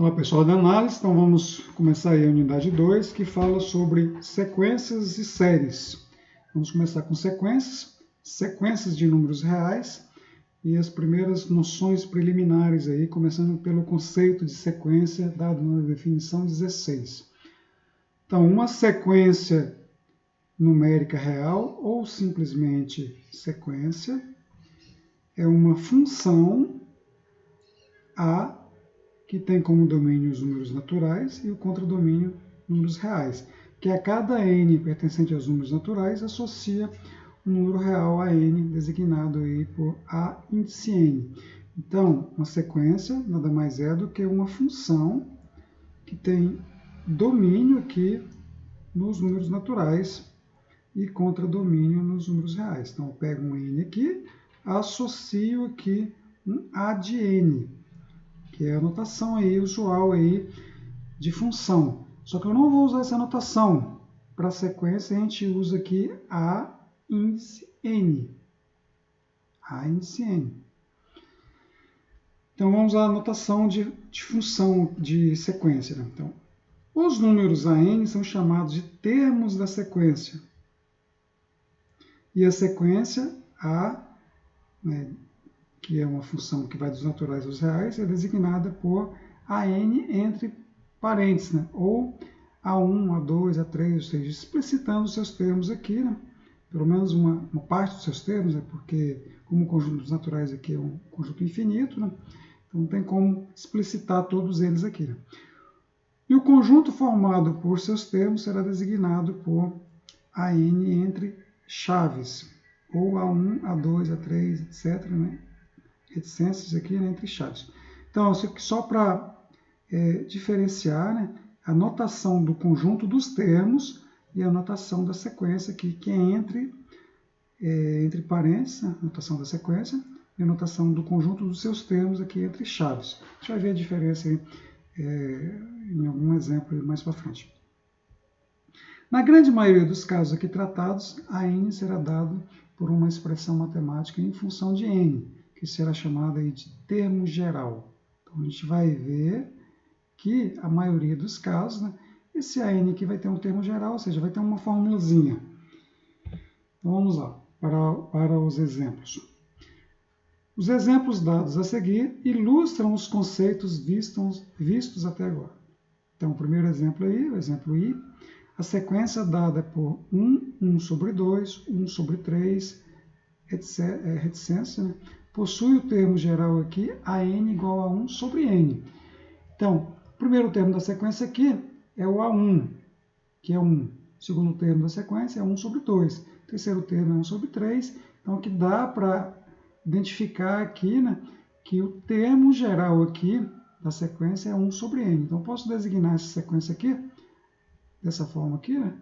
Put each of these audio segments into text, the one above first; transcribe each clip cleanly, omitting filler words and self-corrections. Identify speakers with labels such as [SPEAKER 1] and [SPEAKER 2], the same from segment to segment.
[SPEAKER 1] Olá pessoal da análise, então vamos começar aí a unidade 2, que fala sobre sequências e séries. Vamos começar com sequências de números reais e as primeiras noções preliminares aí, começando pelo conceito de sequência dado na definição 16. Então, uma sequência numérica real ou simplesmente sequência é uma função A que tem como domínio os números naturais e o contradomínio números reais, que a cada n pertencente aos números naturais associa um número real a n, designado aí por a índice n. Então, uma sequência nada mais é do que uma função que tem domínio aqui nos números naturais e contradomínio nos números reais. Então, eu pego um n aqui, associo aqui um a de n, que é a notação aí usual aí de função. Só que eu não vou usar essa notação. Para a sequência, a gente usa aqui a índice n. A índice n. Então, vamos à notação de função de sequência. Né? Então, os números a n são chamados de termos da sequência. E a sequência a, né, que é uma função que vai dos naturais aos reais, é designada por AN entre parênteses, né? Ou A1, A2, A3, ou seja, explicitando os seus termos aqui, né? Pelo menos uma parte dos seus termos, né? Porque como o conjunto dos naturais aqui é um conjunto infinito, né? Então não tem como explicitar todos eles aqui. Né? E o conjunto formado por seus termos será designado por AN entre chaves, ou A1, A2, A3, etc., né? Reticências aqui, né, entre chaves. Então, só para diferenciar, né, a notação do conjunto dos termos e a notação da sequência aqui, que é entre parênteses, né, a notação da sequência, e a notação do conjunto dos seus termos aqui entre chaves. A gente vai ver a diferença aí, em algum exemplo mais para frente. Na grande maioria dos casos aqui tratados, a n será dado por uma expressão matemática em função de n, que será chamada aí de termo geral. Então, a gente vai ver que a maioria dos casos, né, esse AN aqui vai ter um termo geral, ou seja, vai ter uma formulazinha. Então, vamos lá, para os exemplos. Os exemplos dados a seguir ilustram os conceitos vistos até agora. Então, o primeiro exemplo aí, o exemplo I, a sequência dada por 1, 1 sobre 2, 1 sobre 3, reticência, né? Possui o termo geral aqui, AN igual a 1 sobre N. Então, o primeiro termo da sequência aqui é o A1, que é 1. O segundo termo da sequência é 1 sobre 2. O terceiro termo é 1 sobre 3. Então, aqui dá para identificar aqui, né, que o termo geral aqui da sequência é 1 sobre N. Então, eu posso designar essa sequência aqui, dessa forma aqui, né,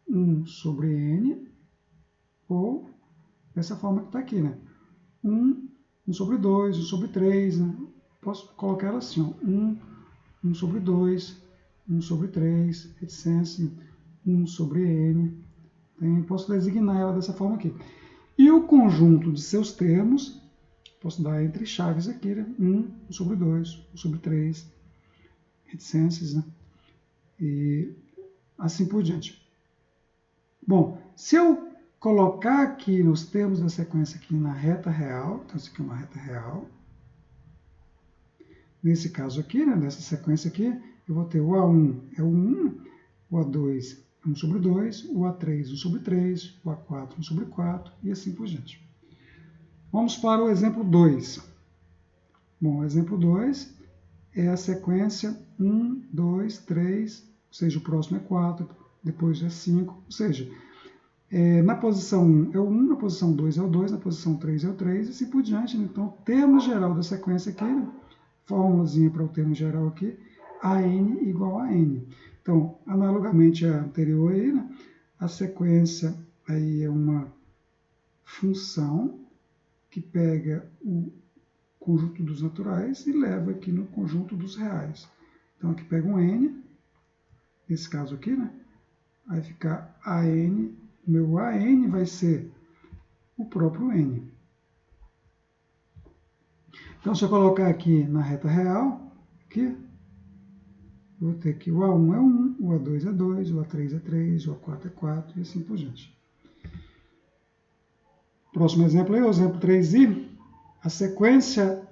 [SPEAKER 1] 1 sobre N, ou dessa forma que está aqui, né? 1 sobre 2, 1 sobre 3, né? Posso colocar ela assim, ó, 1 sobre 2, 1 sobre 3, reticência, 1 sobre n. Então, posso designar ela dessa forma aqui. E o conjunto de seus termos, posso dar entre chaves aqui, né? 1 sobre 2, 1 sobre 3, reticências, né? E assim por diante. Bom, se eu colocar aqui nos termos da sequência aqui na reta real, então isso aqui é uma reta real. Nesse caso aqui, né, nessa sequência aqui, eu vou ter o A1 é o 1, o A2 é 1 sobre 2, o A3 1 sobre 3, o A4 1 sobre 4 e assim por diante. Vamos para o exemplo 2. Bom, o exemplo 2 é a sequência 1, 2, 3, ou seja, o próximo é 4, depois é 5, ou seja, na posição 1 é o 1, na posição 2 é o 2, na posição 3 é o 3, e assim por diante. Né? Então, o termo geral da sequência aqui, né? Fórmulazinha para o termo geral aqui, AN igual a N. Então, analogamente à anterior aí, né? A sequência aí é uma função que pega o conjunto dos naturais e leva aqui no conjunto dos reais. Então, aqui pega um N, nesse caso aqui, né? Vai ficar AN. O meu AN vai ser o próprio N. Então, se eu colocar aqui na reta real, aqui, vou ter que o A1 é 1, o A2 é 2, o A3 é 3, o A4 é 4 e assim por diante. Próximo exemplo aí, o exemplo 3i. A sequência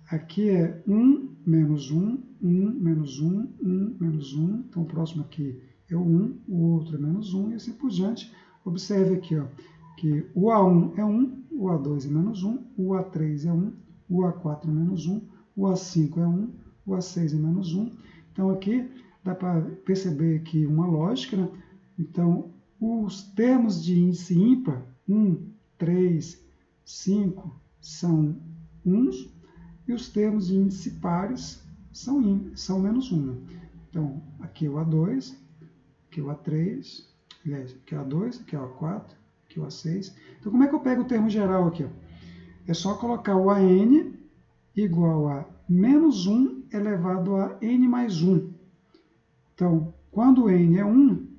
[SPEAKER 1] aqui é 1, menos 1, 1, menos 1, 1, menos 1. Então, o próximo aqui é o 1, o outro é menos 1 e assim por diante. Observe aqui, ó, que o A1 é 1, o A2 é menos 1, o A3 é 1, o A4 é menos 1, o A5 é 1, o A6 é menos 1. Então, aqui dá para perceber aqui uma lógica, né? Então, os termos de índice ímpar, 1, 3, 5, são 1s, e os termos de índice pares são menos 1. Né? Então, aqui é o A2, aqui é o A3, aliás, aqui é o A2, aqui é o A4, aqui é o A6. Então, como é que eu pego o termo geral aqui? Ó? É só colocar o AN igual a menos 1 elevado a N mais 1. Então, quando N é 1,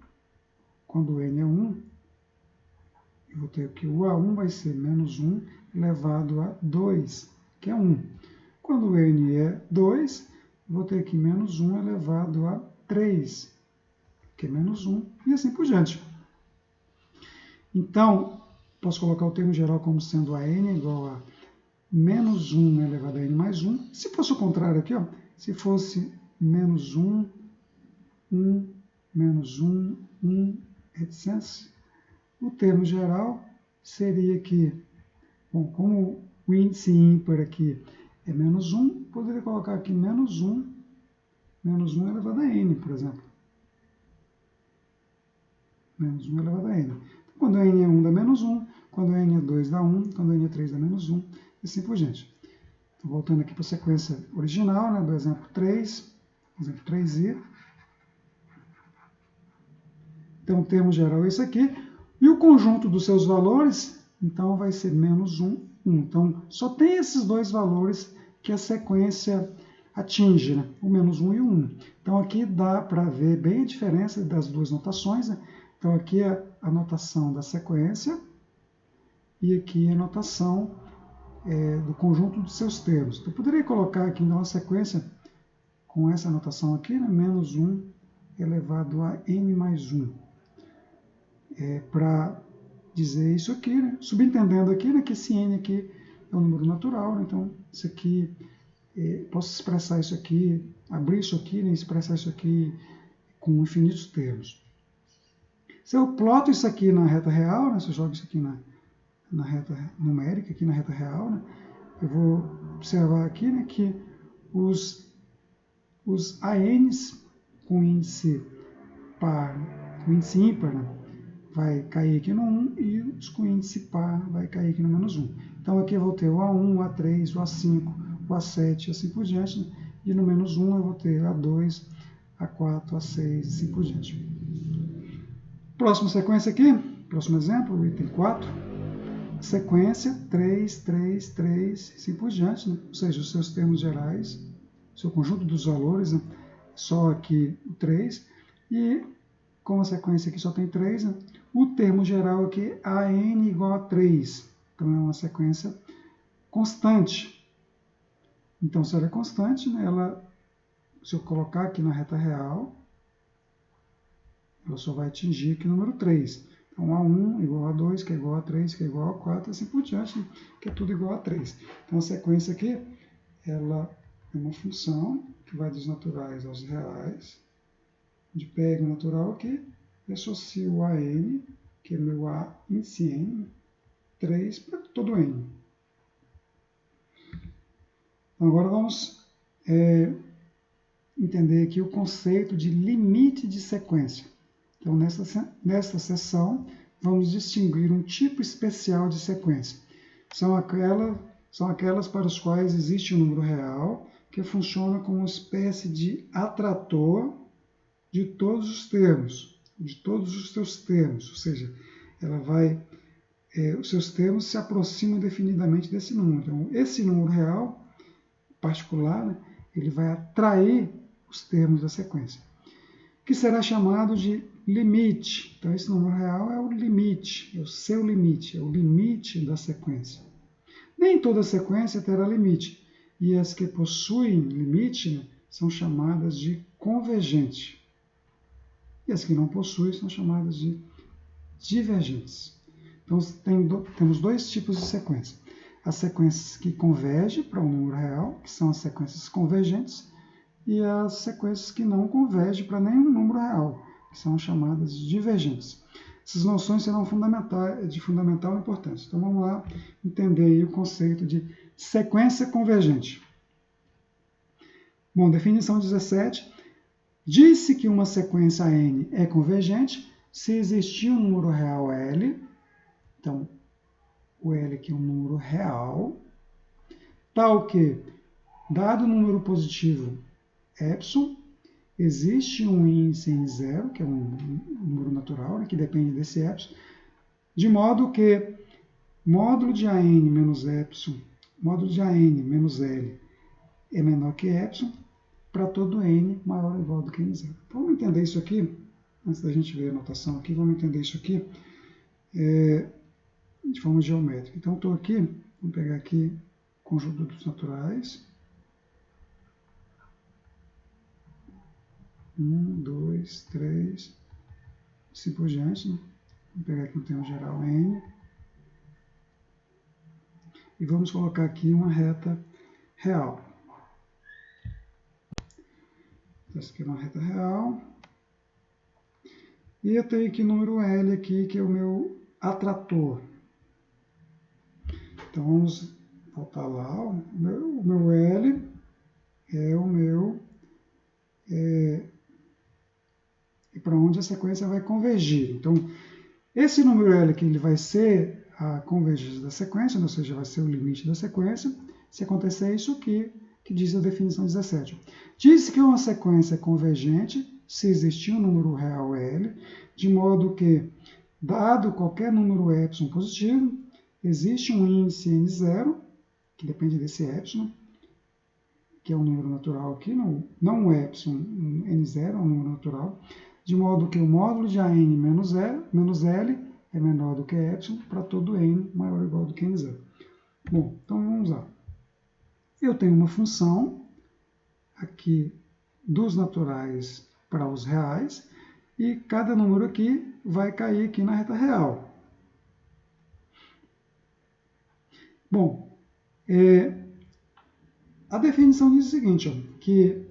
[SPEAKER 1] eu vou ter que o A1 vai ser menos 1 elevado a 2, que é 1. Quando N é 2, eu vou ter aqui menos 1 elevado a 3, que é menos 1, e assim por diante. Então, posso colocar o termo geral como sendo a N igual a menos 1 elevado a N mais 1. Se fosse o contrário aqui, ó, se fosse menos 1, 1, menos 1, 1, etc., o termo geral seria que, bom, como o índice ímpar aqui é menos 1, poderia colocar aqui menos 1 elevado a n, por exemplo. Menos 1 elevado a n. Então, quando n é 1 dá menos 1, quando n é 2 dá 1, quando n é 3 dá menos 1, e assim por diante. Então, voltando aqui para a sequência original, né, do exemplo 3, exemplo 3i. Então, o termo geral é esse aqui. E o conjunto dos seus valores, então, vai ser menos 1, 1. Então, só tem esses dois valores que a sequência atinge, né? O menos 1 e o 1. Então, aqui dá para ver bem a diferença das duas notações. Né? Então, aqui é a notação da sequência e aqui é a notação do conjunto dos seus termos. Então, eu poderia colocar aqui então, a sequência com essa notação aqui, né? Menos 1 elevado a n mais 1. Para dizer isso aqui, né? Subentendendo aqui, né, que esse n aqui é um número natural, né? Então isso aqui, posso expressar isso aqui, abrir isso aqui, né, expressar isso aqui com infinitos termos. Se eu ploto isso aqui na reta real, né, se eu jogo isso aqui na reta numérica, aqui na reta real, né, eu vou observar aqui, né, que os ANs com índice par, com índice ímpar, né, vai cair aqui no 1 e os com índice par vai cair aqui no menos 1. Então aqui eu vou ter o A1, o A3, o A5, o A7 e assim por diante. Né? E no menos 1 eu vou ter A2, A4, A6 e assim por diante. Próxima sequência aqui, próximo exemplo, item 4. Sequência 3, 3, 3 e assim por diante. Né? Ou seja, os seus termos gerais, seu conjunto dos valores, né? Só aqui o 3. E como a sequência aqui só tem 3, né? O termo geral aqui é AN igual a 3. Então, é uma sequência constante. Então, se ela é constante, né, se eu colocar aqui na reta real, ela só vai atingir aqui o número 3. Então, A1 igual a 2, que é igual a 3, que é igual a 4, assim por diante, né, que é tudo igual a 3. Então, a sequência aqui, ela é uma função que vai dos naturais aos reais. De pego o natural aqui, e associo o AN, que é meu A índice N, 3 para todo N. Então, agora vamos entender aqui o conceito de limite de sequência. Então, nesta seção, vamos distinguir um tipo especial de sequência. São aquelas para as quais existe um número real, que funciona como uma espécie de atrator de todos os termos, de todos os seus termos, ou seja, os seus termos se aproximam definidamente desse número. Então, esse número real particular, né, ele vai atrair os termos da sequência, que será chamado de limite. Então, esse número real é o limite, é o seu limite, é o limite da sequência. Nem toda sequência terá limite, e as que possuem limite, né, são chamadas de convergente. E as que não possuem são chamadas de divergentes. Então, temos dois tipos de sequência. As sequências que convergem para um número real, que são as sequências convergentes, e as sequências que não convergem para nenhum número real, que são chamadas de divergentes. Essas noções serão de fundamental importância. Então, vamos lá entender aí o conceito de sequência convergente. Bom, definição 17. Diz-se que uma sequência n é convergente se existir um número real L, então o L aqui é um número real, tal que, dado o número positivo epsilon, existe um índice em zero, que é um número natural, né, que depende desse epsilon, de modo que módulo de AN menos epsilon, módulo de AN menos L é menor que epsilon, para todo n maior ou igual do que n0. Então, vamos entender isso aqui, antes da gente ver a notação aqui, vamos entender isso aqui de forma geométrica. Então, estou aqui, vamos pegar aqui o conjunto dos naturais. 1, 2, 3, assim por diante. Né? Vamos pegar aqui um termo geral n. E vamos colocar aqui uma reta real. Essa aqui é uma reta real. E eu tenho aqui o número L aqui, que é o meu atrator. Então, vamos voltar lá. O meu L é o meu... para onde a sequência vai convergir. Então, esse número L aqui ele vai ser a convergência da sequência, ou seja, vai ser o limite da sequência, se acontecer isso aqui, que diz a definição 17. Diz que uma sequência é convergente se existir um número real L, de modo que, dado qualquer número epsilon positivo, existe um índice n0, que depende desse epsilon, que é um número natural aqui, não o epsilon, n0 é um número natural, de modo que o módulo de AN menos L é menor do que epsilon para todo n maior ou igual do que n0. Bom, então vamos lá. Eu tenho uma função aqui dos naturais para os reais, e cada número aqui vai cair aqui na reta real. Bom, a definição diz o seguinte, ó, que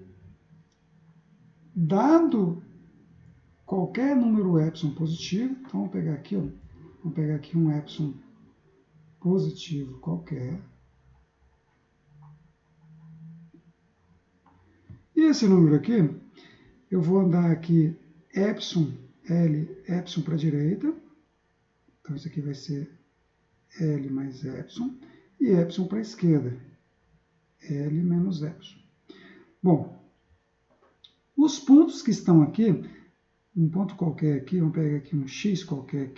[SPEAKER 1] dado qualquer número epsilon positivo, então vamos pegar aqui um epsilon positivo qualquer, e esse número aqui, eu vou andar aqui epsilon, L, epsilon para a direita, então isso aqui vai ser L mais epsilon, e epsilon para a esquerda, L menos epsilon. Bom, os pontos que estão aqui, um ponto qualquer aqui, vamos pegar aqui um x qualquer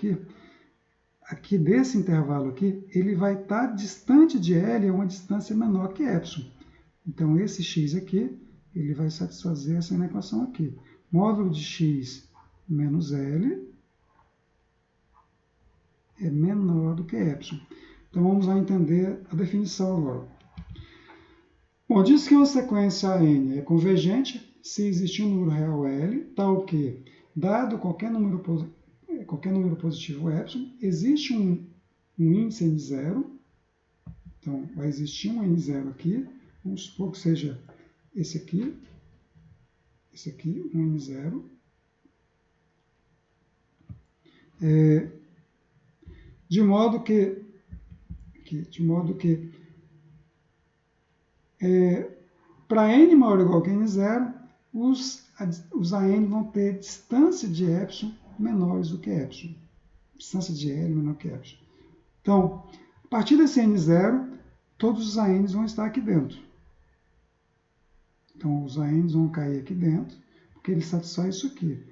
[SPEAKER 1] aqui desse intervalo aqui, ele vai estar distante de L a uma distância menor que epsilon. Então, esse x aqui, ele vai satisfazer essa equação aqui. Módulo de x menos L é menor do que epsilon. Então, vamos lá entender a definição agora. Bom, diz que uma sequência AN é convergente se existir um número real L, tal que, dado qualquer número positivo epsilon, existe um índice n0, então vai existir um n0 aqui, vamos supor que seja esse aqui, um n0, de modo que para n maior ou igual que n0, os AN vão ter distância de epsilon menores do que epsilon. Distância de L menor que epsilon. Então, a partir desse n0, todos os ANs vão estar aqui dentro. Então, os ANs vão cair aqui dentro, porque ele satisfaz isso aqui.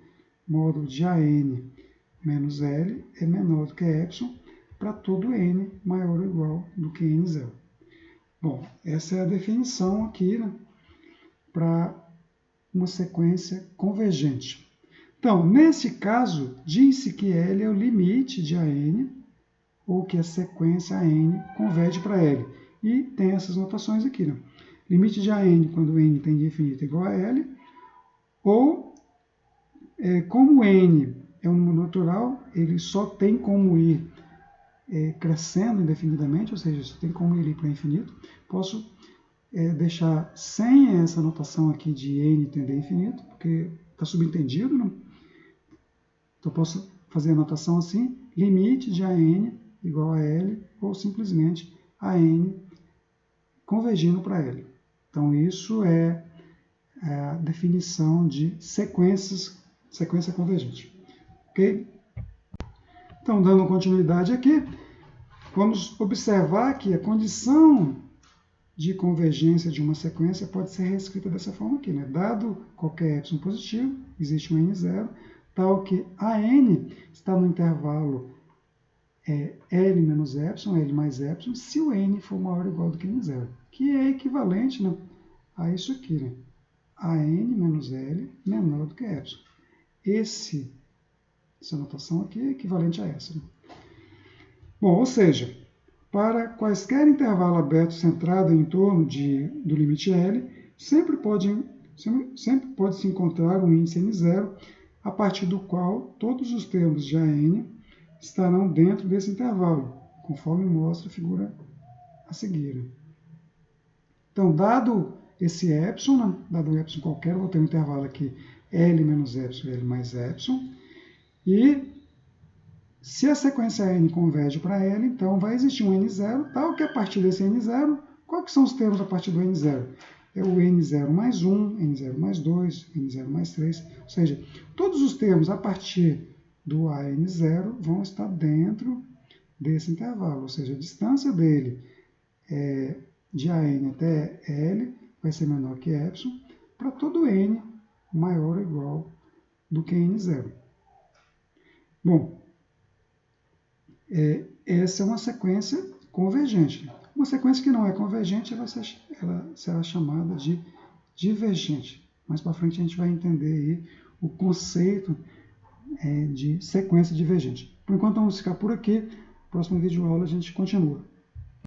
[SPEAKER 1] Módulo de AN menos L é menor do que epsilon para todo n maior ou igual do que n0. Bom, essa é a definição aqui, né, para uma sequência convergente. Então, nesse caso, diz-se que L é o limite de AN, ou que a sequência AN converge para L. E tem essas notações aqui. Né? limite de AN quando n tende a infinito igual a L, ou como n é um número natural, ele só tem como ir crescendo indefinidamente, ou seja, só tem como ir para infinito. Posso deixar sem essa notação aqui de n tender a infinito, porque está subentendido, né? Então posso fazer a notação assim, limite de AN igual a L, ou simplesmente AN convergindo para L. Então isso é a definição de sequência convergente. Ok? Então, dando continuidade aqui, vamos observar que a condição de convergência de uma sequência pode ser reescrita dessa forma aqui, né? Dado qualquer epsilon positivo, existe um n0, tal que AN está no intervalo L menos epsilon, L mais epsilon, se o n for maior ou igual do que n0, que é equivalente, né, a isso aqui, né? AN menos L menor do que epsilon. Essa notação aqui é equivalente a essa, né? Bom, ou seja, para quaisquer intervalo aberto centrado em torno do limite L, sempre pode-se encontrar um índice n0, a partir do qual todos os termos de AN estarão dentro desse intervalo, conforme mostra a figura a seguir. Então, dado esse epsilon, dado um epsilon qualquer, eu vou ter um intervalo aqui L menos epsilon, L mais epsilon, e se a sequência n converge para L, então vai existir um n0, tal que a partir desse n0, quais são os termos a partir do n0? É o n0 mais 1, n0 mais 2, n0 mais 3, ou seja, todos os termos a partir do AN0 vão estar dentro desse intervalo, ou seja, a distância dele de AN até L vai ser menor que epsilon, para todo n maior ou igual do que n0. Bom, essa é uma sequência convergente. Uma sequência que não é convergente, ela será chamada de divergente. Mais para frente a gente vai entender aí o conceito de sequência divergente. Por enquanto vamos ficar por aqui. No próximo vídeo aula a gente continua.